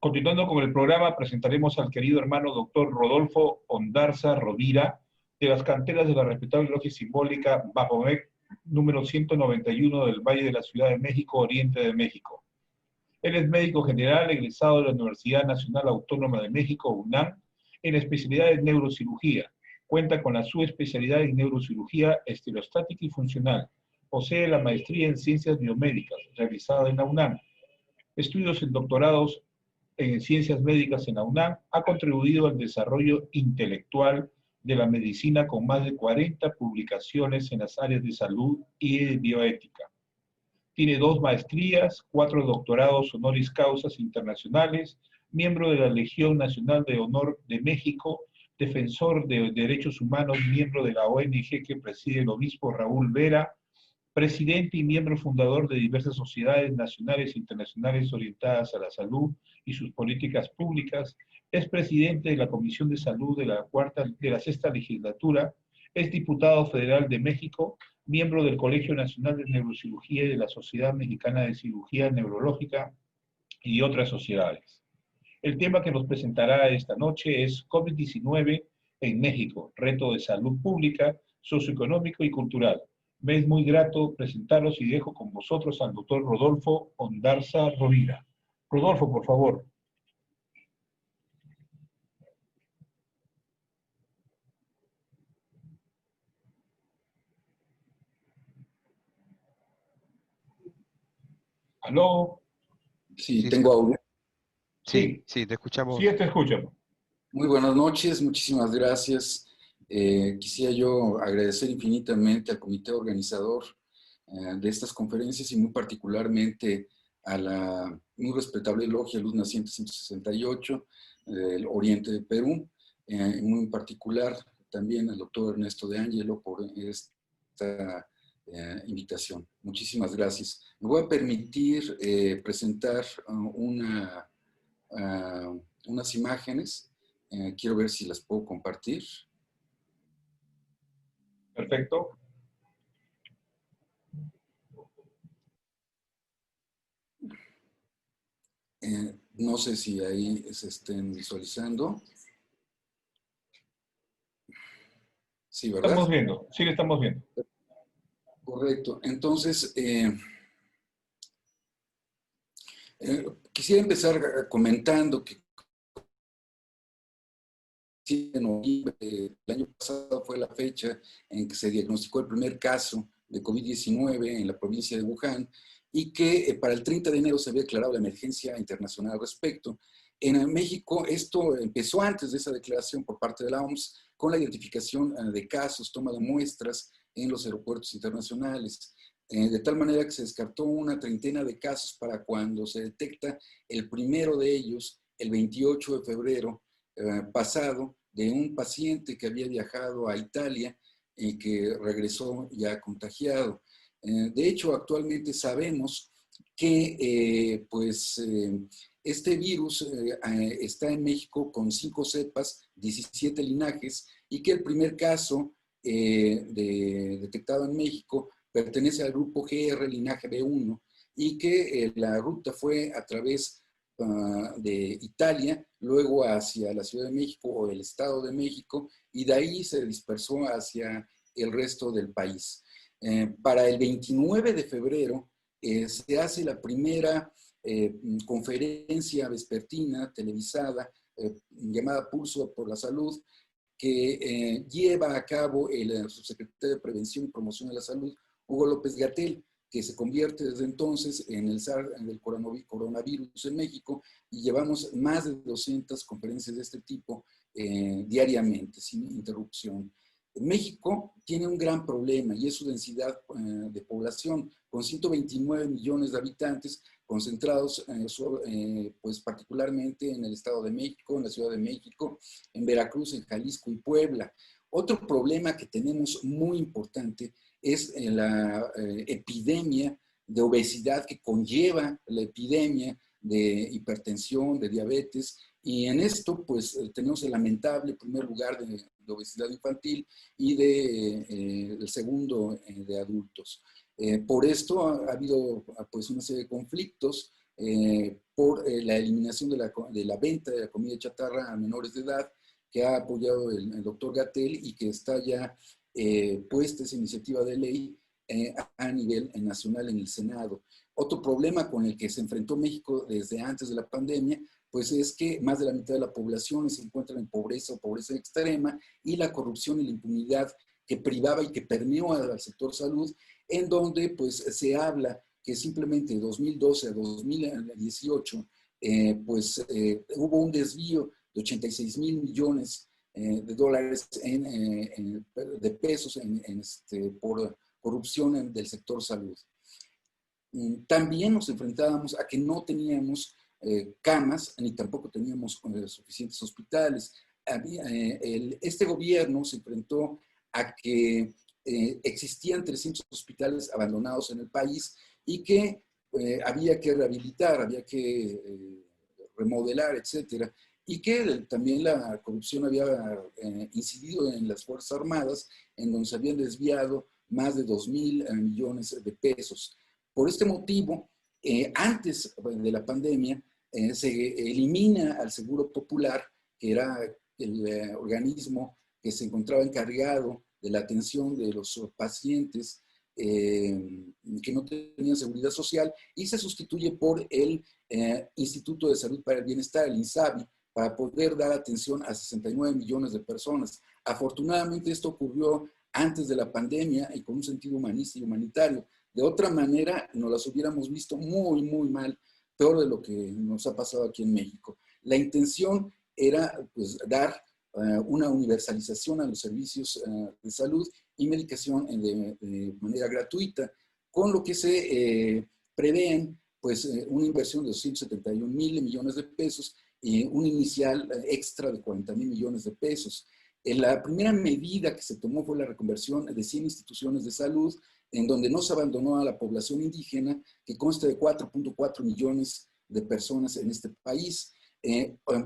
Continuando con el programa, presentaremos al querido hermano doctor Rodolfo Ondarza Rovira, de las canteras de la respetable logia simbólica Baphomet, número 191 del Valle de la Ciudad de México, Oriente de México. Él es médico general, egresado de la Universidad Nacional Autónoma de México, UNAM, en la especialidad de neurocirugía. Cuenta con la subespecialidad en neurocirugía estereostática y funcional. Posee la maestría en ciencias biomédicas, realizada en la UNAM. Estudios en doctorados en ciencias médicas en la UNAM, ha contribuido al desarrollo intelectual de la medicina con más de 40 publicaciones en las áreas de salud y de bioética. Tiene 2 maestrías, 4 doctorados honoris causas internacionales, miembro de la Legión Nacional de Honor de México, defensor de derechos humanos, miembro de la ONG que preside el obispo Raúl Vera, presidente y miembro fundador de diversas sociedades nacionales e internacionales orientadas a la salud y sus políticas públicas, es presidente de la Comisión de Salud de la sexta legislatura, es diputado federal de México, miembro del Colegio Nacional de Neurocirugía y de la Sociedad Mexicana de Cirugía Neurológica y otras sociedades. El tema que nos presentará esta noche es COVID-19 en México, reto de salud pública, socioeconómico y cultural. Me es muy grato presentaros y dejo con vosotros al doctor Rodolfo Ondarza Rovira. Rodolfo, por favor. ¿Aló? Sí, tengo audio. Sí, te escuchamos. Sí, te escucho. Muy buenas noches, muchísimas gracias. Quisiera yo agradecer infinitamente al comité organizador de estas conferencias y muy particularmente a la muy respetable logia Luz Naciente 168 del Oriente de Perú, muy en particular también al doctor Ernesto de Ángelo por esta invitación. Muchísimas gracias. Me voy a permitir presentar unas imágenes. Quiero ver si las puedo compartir. Perfecto. No sé si ahí se estén visualizando. Sí, ¿verdad? Estamos viendo, sí, le estamos viendo. Correcto. Entonces, quisiera empezar comentando que en noviembre del año pasado fue la fecha en que se diagnosticó el primer caso de COVID-19 en la provincia de Wuhan y que para el 30 de enero se había declarado la emergencia internacional al respecto. En México esto empezó antes de esa declaración por parte de la OMS con la identificación de casos, toma de muestras en los aeropuertos internacionales, de tal manera que se descartó una treintena de casos para cuando se detecta el primero de ellos, el 28 de febrero pasado, de un paciente que había viajado a Italia y que regresó ya contagiado. De hecho, actualmente sabemos que este virus está en México con 5 cepas, 17 linajes, y que el primer caso detectado en México pertenece al grupo GR linaje B1 y que la ruta fue a través de Italia, luego hacia la Ciudad de México o el Estado de México, y de ahí se dispersó hacia el resto del país. Para el 29 de febrero se hace la primera conferencia vespertina televisada llamada Pulso por la Salud, que lleva a cabo el subsecretario de Prevención y Promoción de la Salud, Hugo López-Gatell, que se convierte desde entonces en el SARS del coronavirus en México, y llevamos más de 200 conferencias de este tipo diariamente, sin interrupción. México tiene un gran problema y es su densidad de población, con 129 millones de habitantes concentrados pues particularmente en el Estado de México, en la Ciudad de México, en Veracruz, en Jalisco y Puebla. Otro problema que tenemos muy importante es la epidemia de obesidad que conlleva la epidemia de hipertensión, de diabetes, y en esto pues tenemos el lamentable primer lugar de obesidad infantil y el segundo de adultos. Por esto ha habido pues una serie de conflictos por la eliminación de la venta de la comida chatarra a menores de edad, que ha apoyado el doctor Gatell y que está ya puesta esa iniciativa de ley a nivel nacional en el Senado. Otro problema con el que se enfrentó México desde antes de la pandemia, pues es que más de la mitad de la población se encuentra en pobreza o pobreza extrema, y la corrupción y la impunidad que privaba y que permeó al sector salud, en donde pues se habla que simplemente de 2012 a 2018 hubo un desvío de 86,000 millones de dólares de pesos por corrupción del sector salud. También nos enfrentábamos a que no teníamos camas, ni tampoco teníamos suficientes hospitales. Este gobierno se enfrentó a que existían 300 hospitales abandonados en el país y que había que rehabilitar, había que remodelar, etcétera, y que también la corrupción había incidido en las Fuerzas Armadas, en donde se habían desviado más de 2,000 millones de pesos. Por este motivo, antes de la pandemia, se elimina al Seguro Popular, que era el organismo que se encontraba encargado de la atención de los pacientes que no tenían seguridad social, y se sustituye por el Instituto de Salud para el Bienestar, el INSABI, para poder dar atención a 69 millones de personas. Afortunadamente esto ocurrió antes de la pandemia y con un sentido humanista y humanitario. De otra manera, nos las hubiéramos visto muy, muy mal, peor de lo que nos ha pasado aquí en México. La intención era pues, dar una universalización a los servicios de salud y medicación de manera gratuita, con lo que se prevén pues, una inversión de 271,000 millones de pesos y un inicial extra de 40,000 millones de pesos. La primera medida que se tomó fue la reconversión de 100 instituciones de salud, en donde no se abandonó a la población indígena, que consta de 4.4 millones de personas en este país.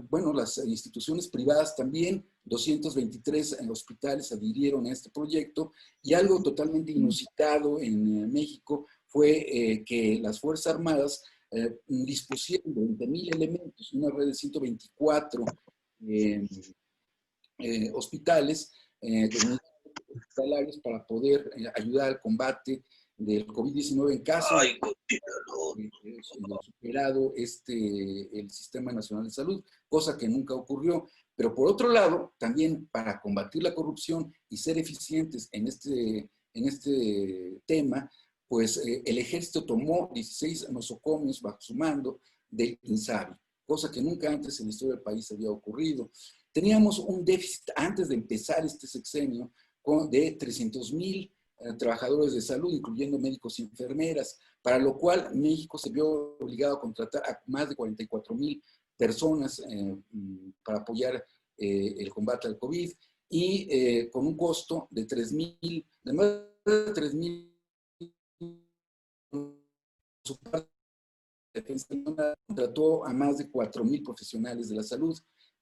Bueno, las instituciones privadas también, 223 hospitales adhirieron a este proyecto, y algo totalmente inusitado en México fue que las Fuerzas Armadas dispusieron de 20,000 elementos, una red de 124 hospitales, hospitalarios para poder ayudar al combate del COVID-19 en caso de superado el Sistema Nacional de Salud, cosa que nunca ocurrió. Pero por otro lado, también para combatir la corrupción y ser eficientes en este tema, pues el ejército tomó 16 nosocomios bajo su mando del INSABI, cosa que nunca antes en la historia del país había ocurrido. Teníamos un déficit antes de empezar este sexenio de 300,000 trabajadores de salud, incluyendo médicos y enfermeras, para lo cual México se vio obligado a contratar a más de 44,000 personas para apoyar el combate al COVID, y con un costo de más de 3,000. Su parte contrató a más de 4,000 profesionales de la salud.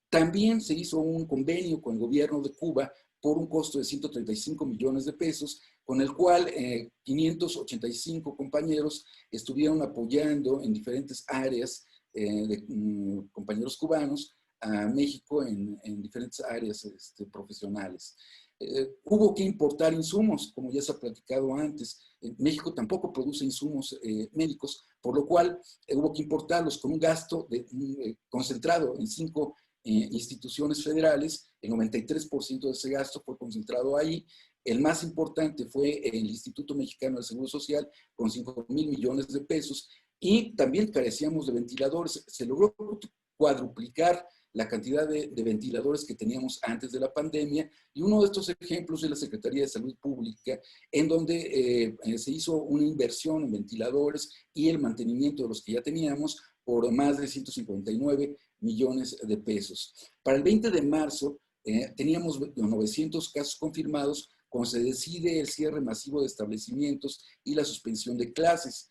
También se hizo un convenio con el gobierno de Cuba por un costo de 135 millones de pesos, con el cual 585 compañeros estuvieron apoyando en diferentes áreas compañeros cubanos a México en diferentes áreas profesionales. Hubo que importar insumos, como ya se ha platicado antes. México tampoco produce insumos médicos, por lo cual hubo que importarlos con un gasto concentrado en 5 instituciones federales. El 93% de ese gasto fue concentrado ahí. El más importante fue el Instituto Mexicano del Seguro Social, con 5,000 millones de pesos, y también carecíamos de ventiladores. Se logró cuadruplicar la cantidad de ventiladores que teníamos antes de la pandemia, y uno de estos ejemplos es la Secretaría de Salud Pública, en donde se hizo una inversión en ventiladores y el mantenimiento de los que ya teníamos por más de 159 millones de pesos. Para el 20 de marzo teníamos 900 casos confirmados, cuando se decide el cierre masivo de establecimientos y la suspensión de clases.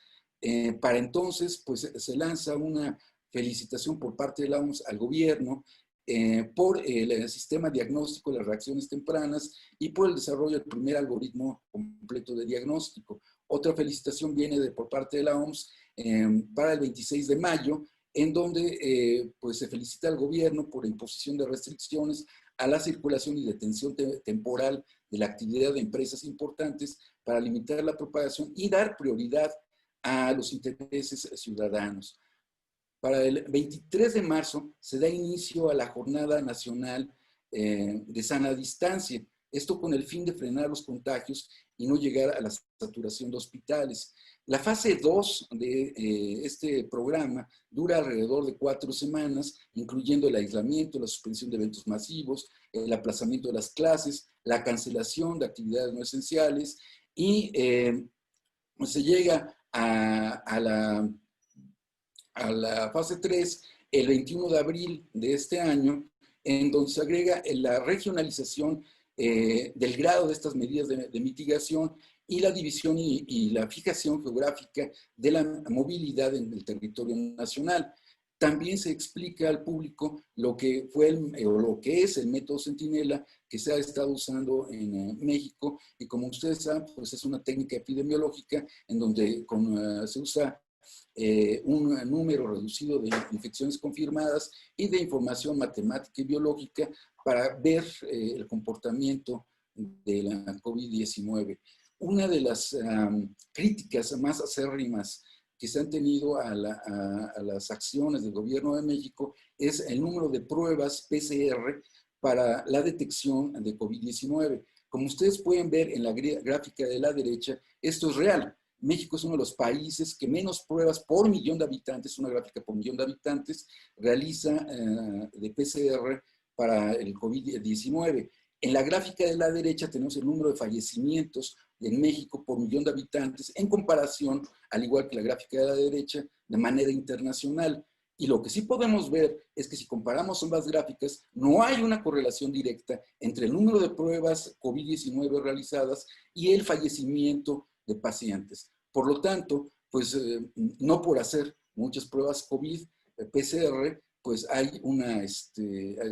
Para entonces, pues se lanza una felicitación por parte de la OMS al gobierno por el sistema diagnóstico de las reacciones tempranas y por el desarrollo del primer algoritmo completo de diagnóstico. Otra felicitación viene por parte de la OMS para el 26 de mayo, en donde pues se felicita al gobierno por la imposición de restricciones a la circulación y detención temporal de la actividad de empresas importantes para limitar la propagación y dar prioridad a los intereses ciudadanos. Para el 23 de marzo se da inicio a la Jornada Nacional de Sana Distancia. Esto con el fin de frenar los contagios y no llegar a la saturación de hospitales. La fase 2 de este programa dura alrededor de 4 semanas, incluyendo el aislamiento, la suspensión de eventos masivos, el aplazamiento de las clases, la cancelación de actividades no esenciales y se llega a la fase 3 el 21 de abril de este año, en donde se agrega la regionalización del grado de estas medidas de mitigación y la división y la fijación geográfica de la movilidad en el territorio nacional. También se explica al público lo que fue o lo que es el método Centinela que se ha estado usando en México, y como ustedes saben, pues es una técnica epidemiológica en donde se usa un número reducido de infecciones confirmadas y de información matemática y biológica para ver el comportamiento de la COVID-19. Una de las críticas más acérrimas que se han tenido a las acciones del gobierno de México es el número de pruebas PCR para la detección de COVID-19. Como ustedes pueden ver en la gráfica de la derecha, esto es real. México es uno de los países que menos pruebas por millón de habitantes, una gráfica por millón de habitantes, realiza de PCR para el COVID-19. En la gráfica de la derecha tenemos el número de fallecimientos en México por millón de habitantes en comparación, al igual que la gráfica de la derecha, de manera internacional. Y lo que sí podemos ver es que si comparamos ambas gráficas, no hay una correlación directa entre el número de pruebas COVID-19 realizadas y el fallecimiento de pacientes. Por lo tanto, pues no por hacer muchas pruebas COVID, PCR, pues hay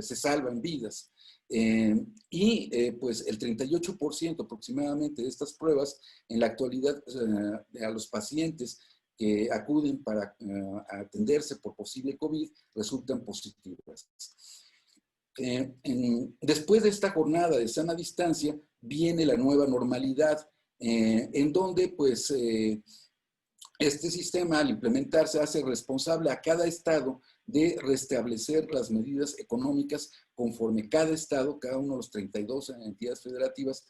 se salvan vidas. Pues el 38% aproximadamente de estas pruebas en la actualidad a los pacientes que acuden para atenderse por posible COVID resultan positivas. Después de esta jornada de sana distancia viene la nueva normalidad, en donde pues este sistema al implementarse hace responsable a cada estado de restablecer las medidas económicas conforme cada estado, cada uno de los 32 entidades federativas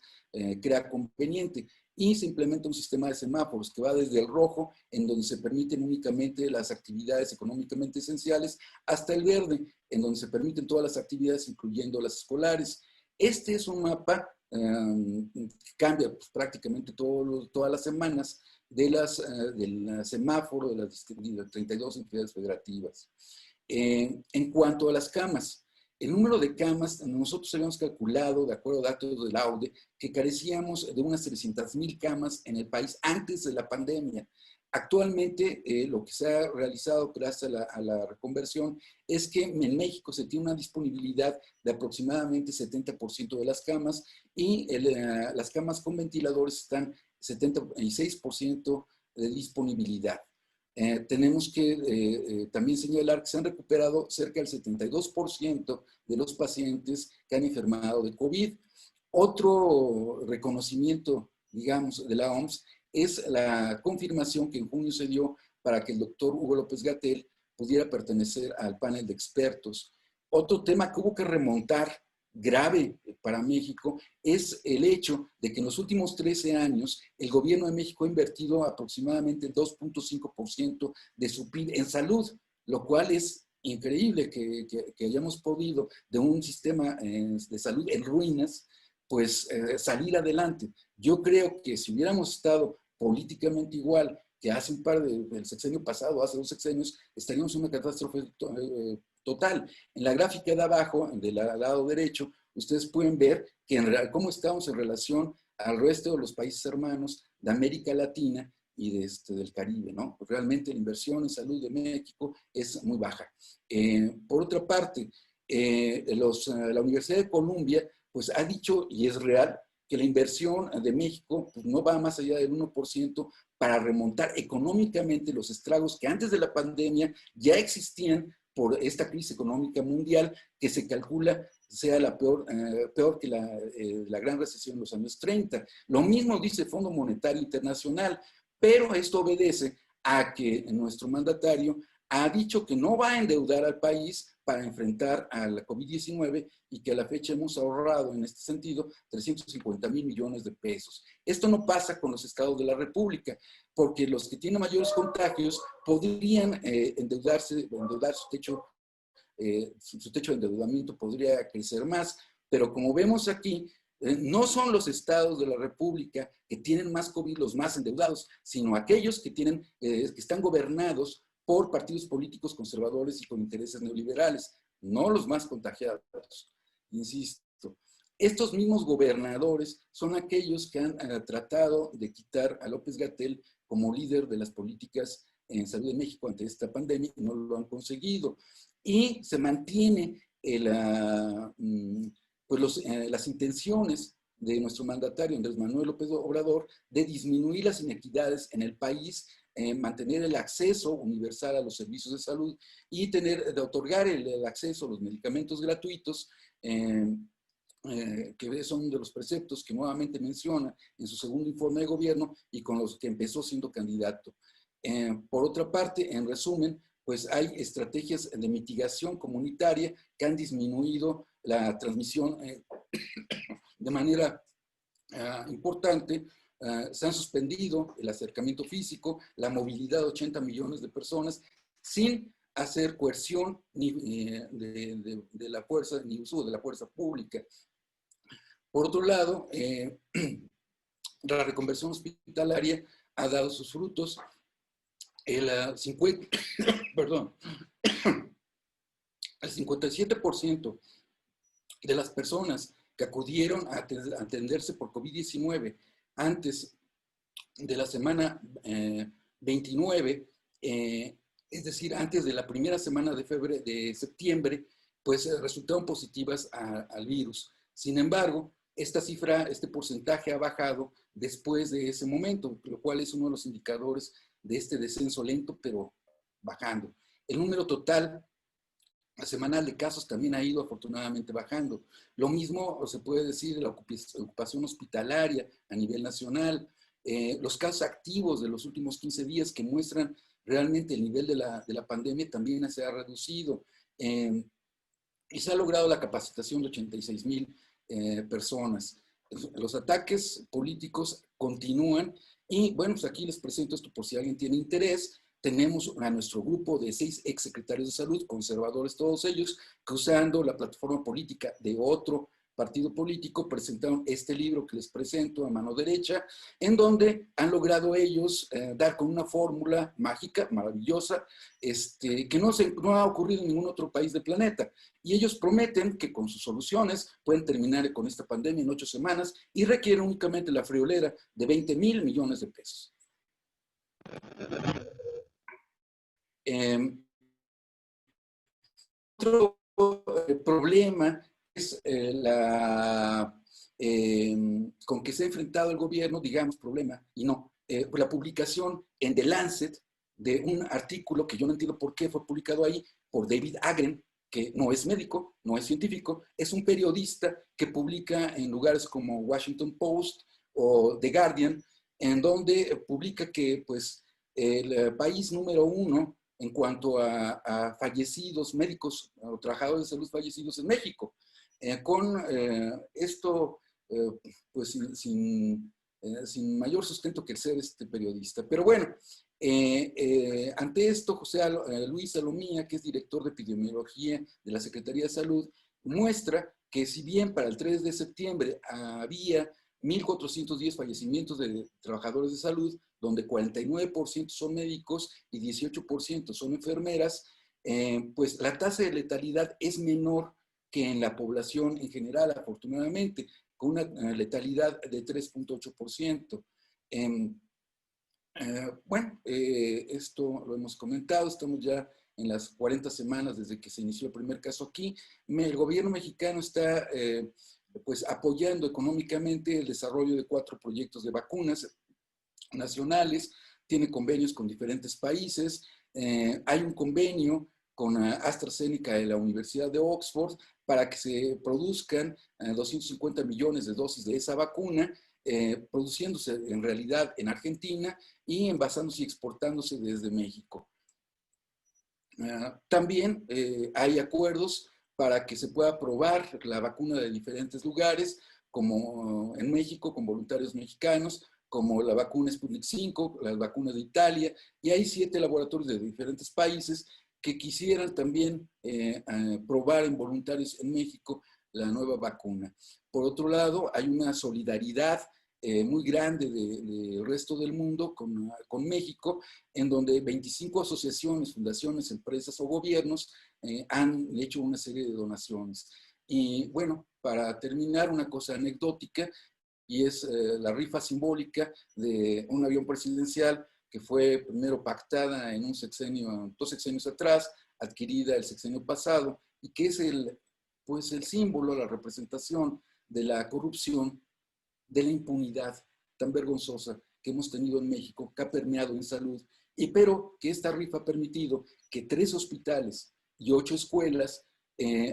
crea conveniente, y se implementa un sistema de semáforos que va desde el rojo, en donde se permiten únicamente las actividades económicamente esenciales, hasta el verde, en donde se permiten todas las actividades, incluyendo las escolares. Este es un mapa que cambia pues, prácticamente todas las semanas del semáforo de las 32 entidades federativas. En cuanto a las camas, el número de camas, nosotros habíamos calculado, de acuerdo a datos del AUDE, que carecíamos de unas 300,000 camas en el país antes de la pandemia. Actualmente, lo que se ha realizado gracias a la reconversión es que en México se tiene una disponibilidad de aproximadamente 70% de las camas, y las camas con ventiladores están 76% de disponibilidad. Tenemos que también señalar que se han recuperado cerca del 72% de los pacientes que han enfermado de COVID. Otro reconocimiento, digamos, de la OMS es la confirmación que en junio se dio para que el doctor Hugo López-Gatell pudiera pertenecer al panel de expertos. Otro tema que hubo que remontar grave para México es el hecho de que en los últimos 13 años el gobierno de México ha invertido aproximadamente 2.5% de su PIB en salud, lo cual es increíble que hayamos podido de un sistema de salud en ruinas, pues salir adelante. Yo creo que si hubiéramos estado políticamente igual que hace el sexenio pasado, hace 2 sexenios, estaríamos en una catástrofe total. En la gráfica de abajo, del lado derecho, ustedes pueden ver que cómo estamos en relación al resto de los países hermanos de América Latina y del Caribe, ¿no? Realmente la inversión en salud de México es muy baja. Por otra parte, la Universidad de Columbia pues ha dicho, y es real, que la inversión de México pues, no va más allá del 1% para remontar económicamente los estragos que antes de la pandemia ya existían por esta crisis económica mundial que se calcula sea la peor que la gran recesión de los años 30. Lo mismo dice el Fondo Monetario Internacional, pero esto obedece a que nuestro mandatario ha dicho que no va a endeudar al país para enfrentar a la COVID-19 y que a la fecha hemos ahorrado en este sentido 350,000 millones de pesos. Esto no pasa con los estados de la República, porque los que tienen mayores contagios podrían endeudar su techo de endeudamiento podría crecer más, pero como vemos aquí, no son los estados de la República que tienen más COVID los más endeudados, sino aquellos que están gobernados por partidos políticos conservadores y con intereses neoliberales, no los más contagiados. Insisto, estos mismos gobernadores son aquellos que han tratado de quitar a López-Gatell como líder de las políticas en salud de México ante esta pandemia y no lo han conseguido. Y se mantiene las intenciones de nuestro mandatario Andrés Manuel López Obrador de disminuir las inequidades en el país, mantener el acceso universal a los servicios de salud y de otorgar el acceso a los medicamentos gratuitos, que son de los preceptos que nuevamente menciona en su segundo informe de gobierno y con los que empezó siendo candidato. Por otra parte, en resumen, pues hay estrategias de mitigación comunitaria que han disminuido la transmisión de manera importante. Se han suspendido el acercamiento físico, la movilidad de 80 millones de personas, sin hacer coerción ni de la fuerza, ni uso de la fuerza pública. Por otro lado, la reconversión hospitalaria ha dado sus frutos. El 57% de las personas que acudieron a atenderse por COVID-19 antes de la semana 29, es decir, antes de la primera semana de septiembre, pues resultaron positivas al virus. Sin embargo, este porcentaje ha bajado después de ese momento, lo cual es uno de los indicadores de este descenso lento, pero bajando. El número total semanal de casos también ha ido afortunadamente bajando. Lo mismo se puede decir de la ocupación hospitalaria a nivel nacional. Los casos activos de los últimos 15 días que muestran realmente el nivel de la pandemia también se ha reducido. Y se ha logrado la capacitación de 86,000 personas. Los ataques políticos continúan y bueno, pues aquí les presento esto por si alguien tiene interés. Tenemos a nuestro grupo de 6 exsecretarios de salud, conservadores todos ellos, que usando la plataforma política de otro partido político presentaron este libro que les presento a mano derecha, en donde han logrado ellos dar con una fórmula mágica, maravillosa, que no ha ocurrido en ningún otro país del planeta. Y ellos prometen que con sus soluciones pueden terminar con esta pandemia en 8 semanas y requieren únicamente la friolera de 20,000 millones de pesos. Otro problema es con que se ha enfrentado el gobierno, digamos problema, y no, la publicación en The Lancet de un artículo que yo no entiendo por qué fue publicado ahí por David Agren, que no es médico, no es científico, es un periodista que publica en lugares como Washington Post o The Guardian, en donde publica que pues, el país número 1 en cuanto a fallecidos, médicos o trabajadores de salud fallecidos en México. Con esto, pues sin mayor sustento que el ser este periodista. Pero bueno, ante esto, José Luis Salomía, que es director de epidemiología de la Secretaría de Salud, muestra que si bien para el 3 de septiembre había 1,410 fallecimientos de trabajadores de salud, donde 49% son médicos y 18% son enfermeras, pues la tasa de letalidad es menor que en la población en general, afortunadamente, con una letalidad de 3,8%. Bueno, esto lo hemos comentado, estamos ya en las 40 semanas desde que se inició el primer caso aquí. El gobierno mexicano está pues apoyando económicamente el desarrollo de 4 proyectos de vacunas nacionales, tiene convenios con diferentes países, hay un convenio con AstraZeneca de la Universidad de Oxford para que se produzcan 250 millones de dosis de esa vacuna, produciéndose en realidad en Argentina y envasándose y exportándose desde México. También hay acuerdos para que se pueda probar la vacuna de diferentes lugares, como en México, con voluntarios mexicanos, como la vacuna Sputnik 5, las vacunas de Italia, y hay 7 laboratorios de diferentes países que quisieran también probar en voluntarios en México la nueva vacuna. Por otro lado, hay una solidaridad muy grande del resto del mundo con México, en donde 25 asociaciones, fundaciones, empresas o gobiernos han hecho una serie de donaciones. Y bueno, para terminar, una cosa anecdótica, y es la rifa simbólica de un avión presidencial que fue primero pactada en un sexenio, 2 sexenios atrás, adquirida el sexenio pasado, y que es pues el símbolo, la representación de la corrupción, de la impunidad tan vergonzosa que hemos tenido en México, que ha permeado en salud, pero que esta rifa ha permitido que 3 hospitales y 8 escuelas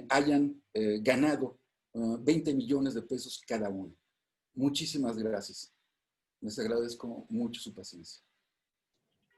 hayan ganado 20 millones de pesos cada uno. Muchísimas gracias. Les agradezco mucho su paciencia.